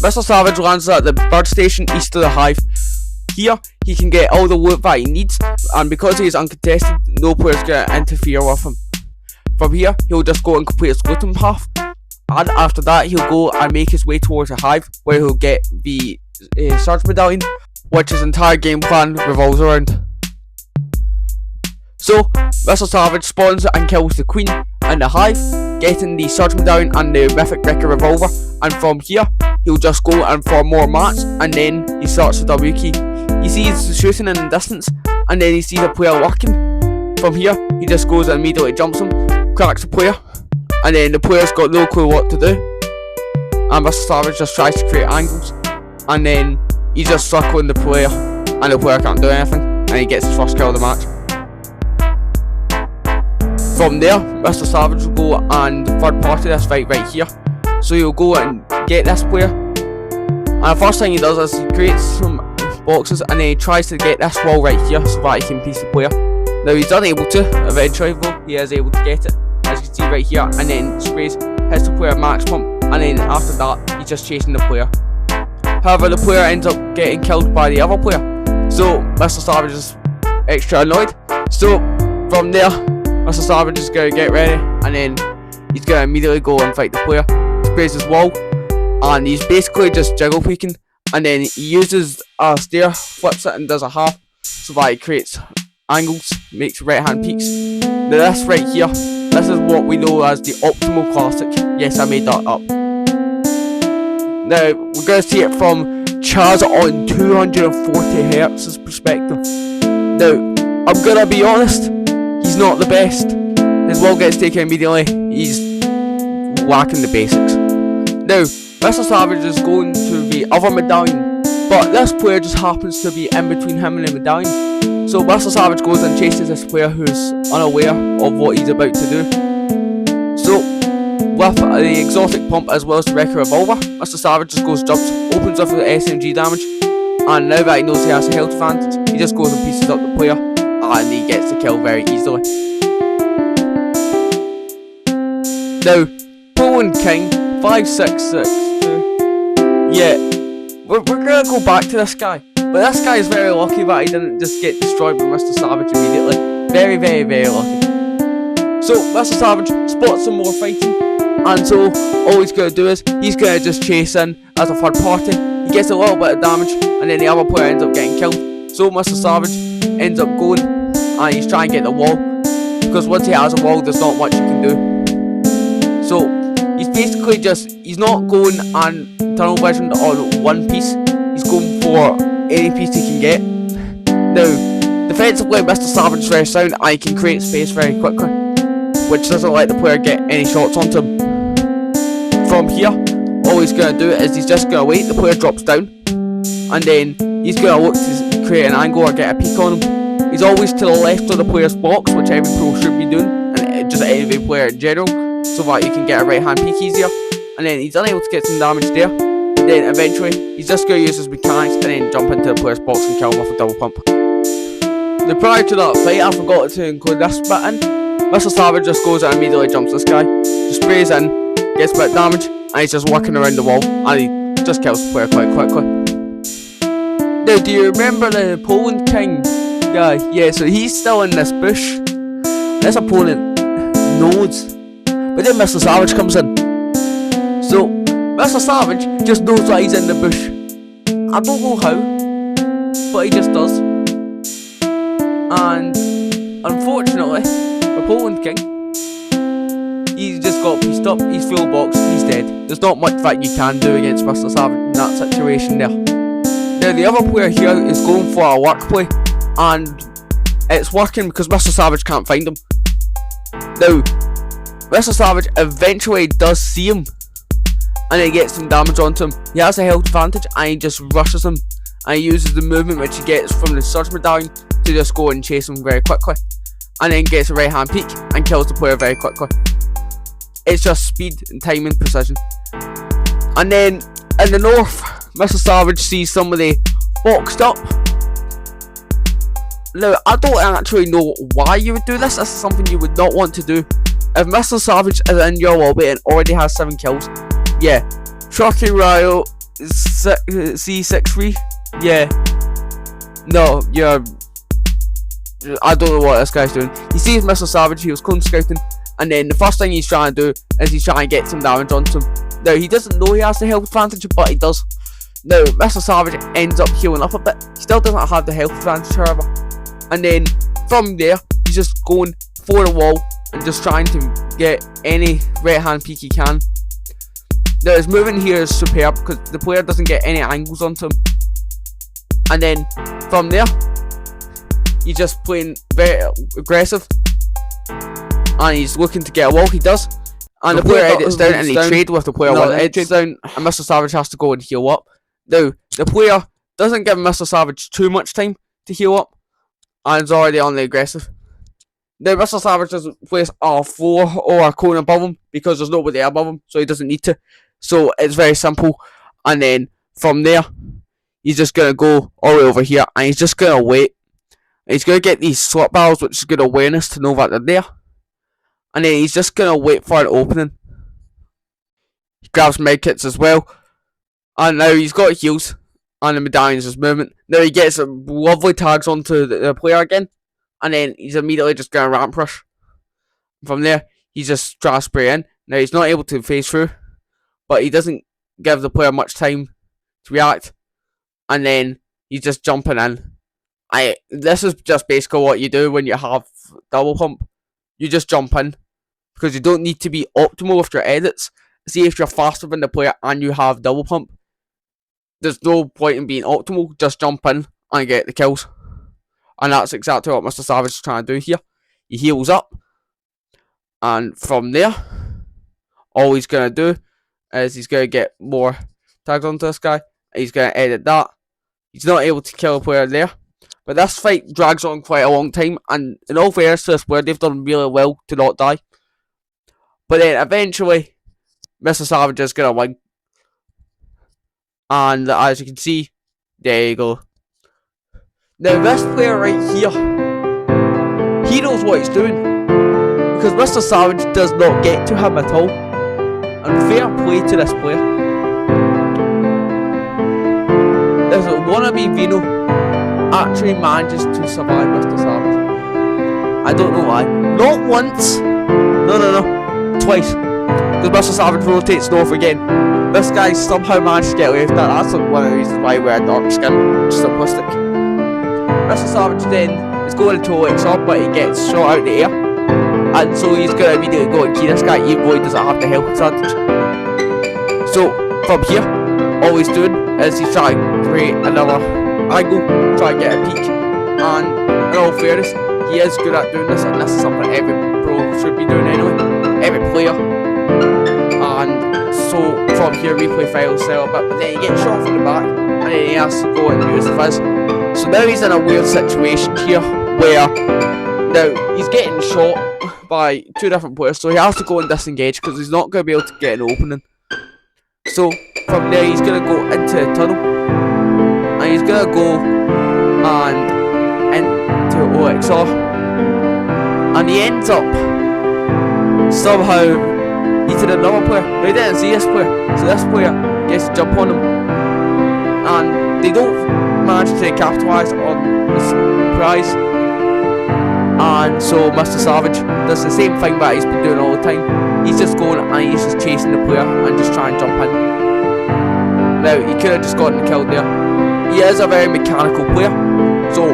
MrSavage lands at the bird station east of the hive. Here, he can get all the loot that he needs, and because he is uncontested, no player's going to interfere with him. From here, he'll just go and complete his looting path, and after that, he'll go and make his way towards the hive, where he'll get the Surge Medallion, which his entire game plan revolves around. So, MrSavage spawns and kills the Queen in the hive, getting the Surge Medallion and the Mythic Wrecker Revolver, and from here, he'll just go and form more mats, and then he starts the W key. He sees the shooting in the distance, and then he sees a player working. From here, he just goes and immediately jumps him, cracks the player, and then the player's got no clue what to do. And MrSavage just tries to create angles, and then he's just circling the player, and the player can't do anything, and he gets his first kill of the match. From there, MrSavage will go and third party this fight right here. So he'll go and get this player, and the first thing he does is he creates some boxes, and then he tries to get this wall right here so that he can piece the player. Now he's unable to, eventually though, he is able to get it, as you can see right here, and then sprays, hits the player max pump, and then after that, he's just chasing the player. However, the player ends up getting killed by the other player, so MrSavage is extra annoyed. So from there, MrSavage is going to get ready, and then he's going to immediately go and fight the player. He sprays his wall, and he's basically just jiggle peeking, and then he uses a stair, flips it and does a half, so that he creates angles, makes right hand peaks. Now this right here, this is what we know as the optimal classic. Yes, I made that up. Now we're going to see it from Chaz on 240Hz's perspective. Now I'm going to be honest, he's not the best. His wall gets taken immediately, he's lacking the basics. Now, MrSavage is going to the other medallion, but this player just happens to be in between him and the medallion. So MrSavage goes and chases this player who's unaware of what he's about to do. So, with the exotic pump as well as the Wrecker Revolver, MrSavage just goes, jumps, opens up with the SMG damage, and now that he knows he has a health advantage, he just goes and pieces up the player, and he gets the kill very easily. Now, Poland King 5662. Yeah, we're gonna go back to this guy, but this guy is very lucky that he didn't just get destroyed by MrSavage immediately. Very, very, very lucky. So MrSavage spots some more fighting, and so all he's gonna do is he's gonna just chase in as a third party. He gets a little bit of damage, and then the other player ends up getting killed. So MrSavage ends up going, and he's trying to get the wall, because once he has a wall, there's not much he can do. So he's basically just, he's not going and tunnel vision on one piece, he's going for any piece he can get. Now, defensively, MrSavage is very sound, and he can create space very quickly, which doesn't let the player get any shots onto him. From here, all he's going to do is he's just going to wait, the player drops down, and then he's going to look to create an angle or get a peek on him. He's always to the left of the player's box, which every pro should be doing, and just every player in general, so that you can get a right hand peek easier. And then he's unable to get some damage there, and then eventually he's just going to use his mechanics and then jump into the player's box and kill him with a double pump. Now prior to that fight, I forgot to include this bit in. MrSavage just goes and immediately jumps this guy, just sprays in, gets a bit of damage, and he's just working around the wall, and he just kills the player quite quickly. Now, do you remember the Poland King guy? Yeah, so he's still in this bush. This opponent knows, but then MrSavage comes in. So MrSavage just knows that he's in the bush. I don't know how, but he just does. And unfortunately, for Poland King, he's just got pieced up, he's full box, he's dead. There's not much that you can do against MrSavage in that situation there. Now the other player here is going for a work play, and it's working because MrSavage can't find him. Now, MrSavage eventually does see him, and he gets some damage onto him. He has a health advantage, and he just rushes him, and he uses the movement which he gets from the Surge Medallion to just go and chase him very quickly, and then gets a right hand peek and kills the player very quickly. It's just speed and timing precision. And then in the north, MrSavage sees somebody boxed up. Now, I don't actually know why you would do this. This is something you would not want to do. If MrSavage is in your lobby and already has 7 kills, yeah, Chucky Ryo C63. Yeah. No, you're. I don't know what this guy's doing. He sees MrSavage, he was clone scouting, and then the first thing he's trying to do is he's trying to get some damage onto him. Now, he doesn't know he has the health advantage, but he does. Now, MrSavage ends up healing up a bit. He still doesn't have the health advantage, however. And then, from there, he's just going for the wall and just trying to get any right hand peek he can. Now, his movement here is superb because the player doesn't get any angles onto him. And then, from there, he's just playing very aggressive. And he's looking to get a wall, he does. And the player edits down and they trade with the player one edits down. And MrSavage has to go and heal up. Now, the player doesn't give MrSavage too much time to heal up. And is already on the aggressive. Now, MrSavage doesn't place a floor or a cone above him because there's nobody above him, so he doesn't need to. So it's very simple. And then from there, he's just going to go all the way over here and he's just going to wait. He's going to get these slot barrels, which is good awareness to know that they're there. And then he's just going to wait for an opening. He grabs medkits as well. And now he's got heals. And the medallions is movement. Now he gets lovely tags onto the player again. And then he's immediately just going to ramp rush. From there, he's just trying to spray in. Now he's not able to phase through. But he doesn't give the player much time to react. And then he's just jumping in. This is just basically what you do when you have double pump. You just jump in. Because you don't need to be optimal with your edits. See, if you're faster than the player and you have double pump, there's no point in being optimal. Just jump in and get the kills. And that's exactly what MrSavage is trying to do here. He heals up. And from there, all he's going to do is he's going to get more tags onto this guy. He's going to edit that. He's not able to kill a player there. But this fight drags on quite a long time. And in all fairness to this player, they've done really well to not die. But then eventually, MrSavage is going to win. And as you can see, there you go. Now this player right here, he knows what he's doing. Because MrSavage does not get to him at all. And fair play to this player. This wannabe Vino actually manages to survive MrSavage. I don't know why. Not once. No. Twice. Because MrSavage rotates north again. This guy somehow managed to get away with that. That's one of the reasons why I wear dark skin. Just simplistic. MrSavage then is going into OXR, but he gets shot out the air. And so he's going to immediately go and key this guy, even though he doesn't have the health advantage. So, from here, all he's doing is he's trying to create another angle, try to get a peek. And in all fairness, he is good at doing this, and this is something every pro should be doing anyway. Every player. And so from here replay files sell a bit, but then he gets shot from the back and then he has to go and use the fizz. So now he's in a weird situation here where now he's getting shot by two different players, so he has to go and disengage because he's not going to be able to get an opening. So from there he's going to go into the tunnel and he's going to go and into OXR and he ends up somehow eating another player. Now he didn't see this player, so this player gets to jump on him and they don't manage to capitalise on the surprise. And so MrSavage does the same thing that he's been doing all the time. He's just going and he's just chasing the player and just trying to jump in. Now he could have just gotten the kill there. He is a very mechanical player, so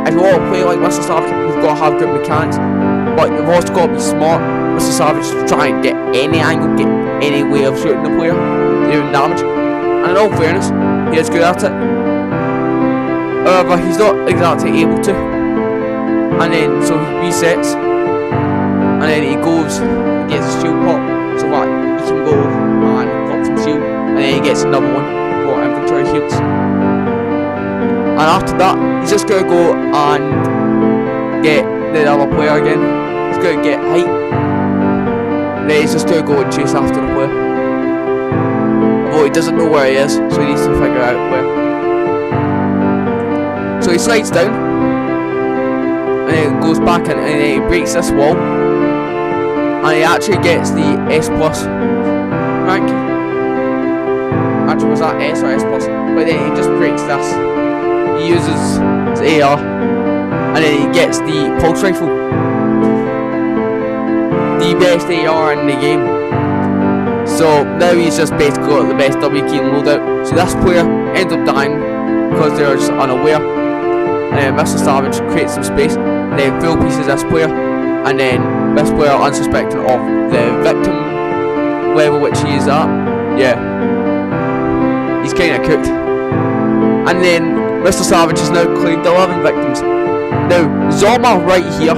if you want to play like MrSavage, you've got to have good mechanics, but you've also got to be smart. MrSavage to try and get any angle, get any way of shooting the player, doing damage. And in all fairness, he is good at it. However, he's not exactly able to. And then so he resets, and then he goes and gets a shield pop, so that he can go and pop some shield, and then he gets another one for inventory shields. And after that, he's just gonna go and get the other player again. He's gonna get height. Then he's just gonna go and chase after the player. Although he doesn't know where he is, so he needs to figure out where. So he slides down, and then goes back in, and then he breaks this wall, and he actually gets the S+ rank. actually, was that S or S plus? But then he just breaks this. He uses his AR, and then he gets the pulse rifle, the best AR in the game. So now he's just basically got the best W key loadout. So this player ends up dying because they're just unaware. And MrSavage creates some space, and then full pieces this player, and then this player, unsuspecting of the victim level which he is at, yeah, he's kind of cooked. And then MrSavage has now claimed 11 victims. Now Zoma right here,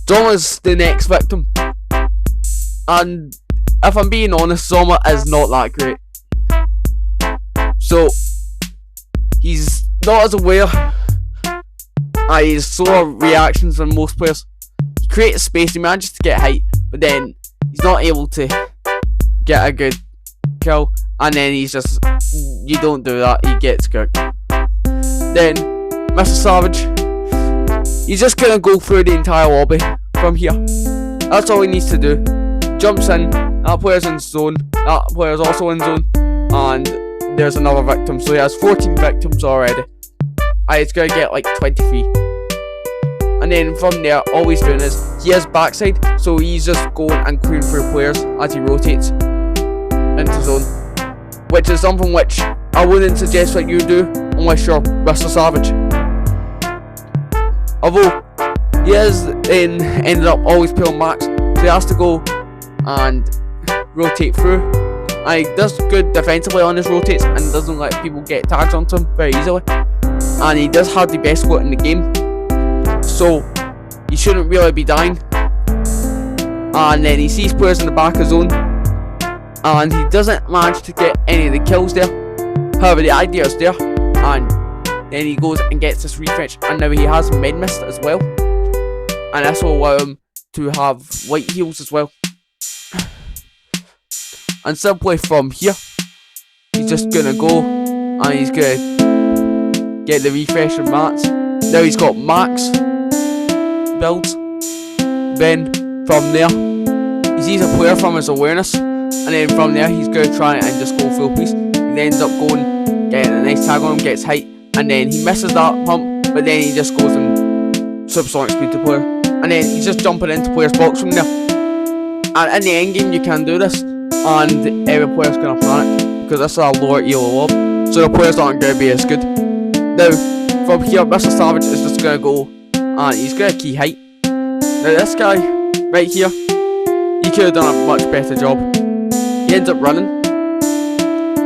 Zoma's the next victim, and if I'm being honest, Zoma is not that great. So he's not as aware. He's slower reactions than most players. He creates space, he manages to get height, but then he's not able to get a good kill, and then he's just, you don't do that, he gets cooked. Then MrSavage, he's just gonna go through the entire lobby from here. That's all he needs to do. Jumps in, that player's in zone, that player's also in zone, and there's another victim, so he has 14 victims already. He's gonna get like 23. And then from there, all he's doing is, he has backside, so he's just going and clearing through players as he rotates into zone. Which is something which I wouldn't suggest that you do unless you're MrSavage. Although, he has then ended up always pulling max, so he has to go and rotate through. And he does good defensively on his rotates and doesn't let people get tags onto him very easily. And he does have the best squat in the game, so he shouldn't really be dying. And then he sees players in the back of zone, and he doesn't manage to get any of the kills there. However, the idea is there, and then he goes and gets this refresh, and now he has med mist as well, and this will allow him to have light heals as well. And simply from here, he's just gonna go and he's gonna get the refresh of mats. Now he's got max builds. Then from there, he sees a player from his awareness, and then from there he's going to try and just go full piece. He ends up going, getting a nice tag on him, gets height, and then he misses that pump, but then he just goes and supersonic speed to player, and then he's just jumping into player's box from there. And in the end game you can do this, and every player's going to panic because this is a lower elo lob, so the players aren't going to be as good. Now, from here, MrSavage is just going to go, and he's going to key height. Now this guy, right here, he could have done a much better job. He ends up running,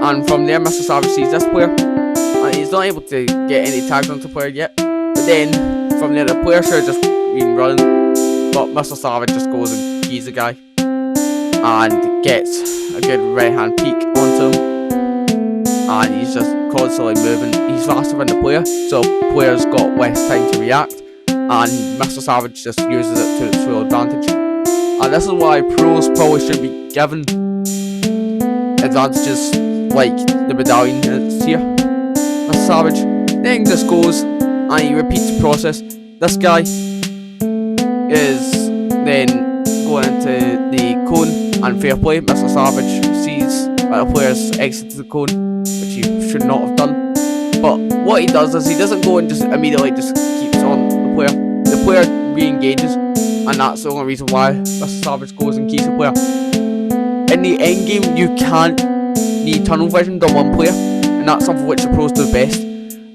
and from there MrSavage sees this player, and he's not able to get any tags onto the player yet. But then, from there, the player should have just been running, but MrSavage just goes and keys the guy, and gets a good right hand peek onto him, and he's just constantly moving. He's faster than the player, so the player's got less time to react, and MrSavage just uses it to its full advantage. And this is why pros probably should be given advantages like the medallion is here. MrSavage then just goes and he repeats the process. This guy is then going into the cone, and fair play, MrSavage sees that the player's exited the cone, which he should not have done. But what he does is he doesn't go and just immediately just keeps on the player. The player re-engages, and that's the only reason why MrSavage goes and keeps the player. In the end game, you can't need tunnel vision on one player, and that's something which the pros do best.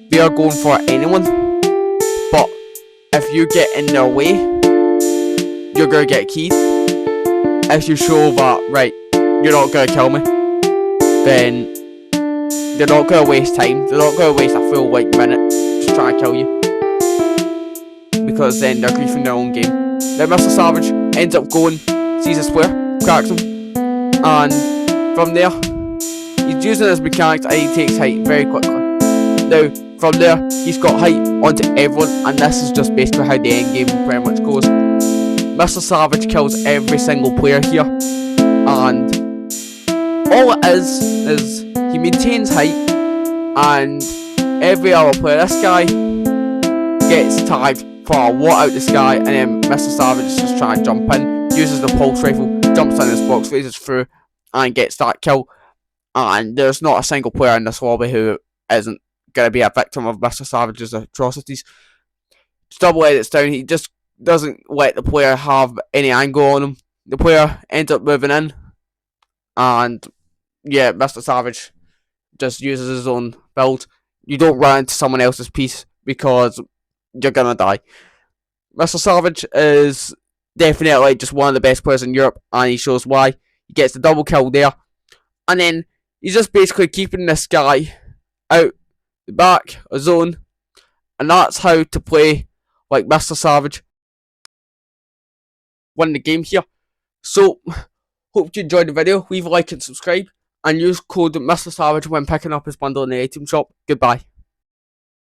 They are going for anyone, but if you get in their way, you're gonna get keyed. If you show that, right, you're not gonna kill me, then they're not gonna waste time. They're not gonna waste a full minute just trying to kill you, because then they're griefing their own game. Then MrSavage ends up going, sees this player, cracks him, and from there he's using his mechanics and he takes height very quickly. Now from there he's got height onto everyone, and this is just basically how the end game pretty much goes. MrSavage kills every single player here, and all it is he maintains height, and every other player, this guy gets tagged for a watt out the sky, and then MrSavage is just trying to jump in, uses the pulse rifle, jumps in his box, phases through, and gets that kill. and there's not a single player in this lobby who isn't going to be a victim of MrSavage's atrocities. To double edits down, he just doesn't let the player have any angle on him. The player ends up moving in, and yeah, MrSavage just uses his own build. You don't run into someone else's piece because you're gonna die. MrSavage is definitely just one of the best players in Europe, and he shows why. He gets the double kill there, and then he's just basically keeping this guy out the back, a zone, and that's how to play like MrSavage. Win the game here. So, hope you enjoyed the video. Leave a like and subscribe, and use code MrSavage when picking up his bundle in the item shop. Goodbye.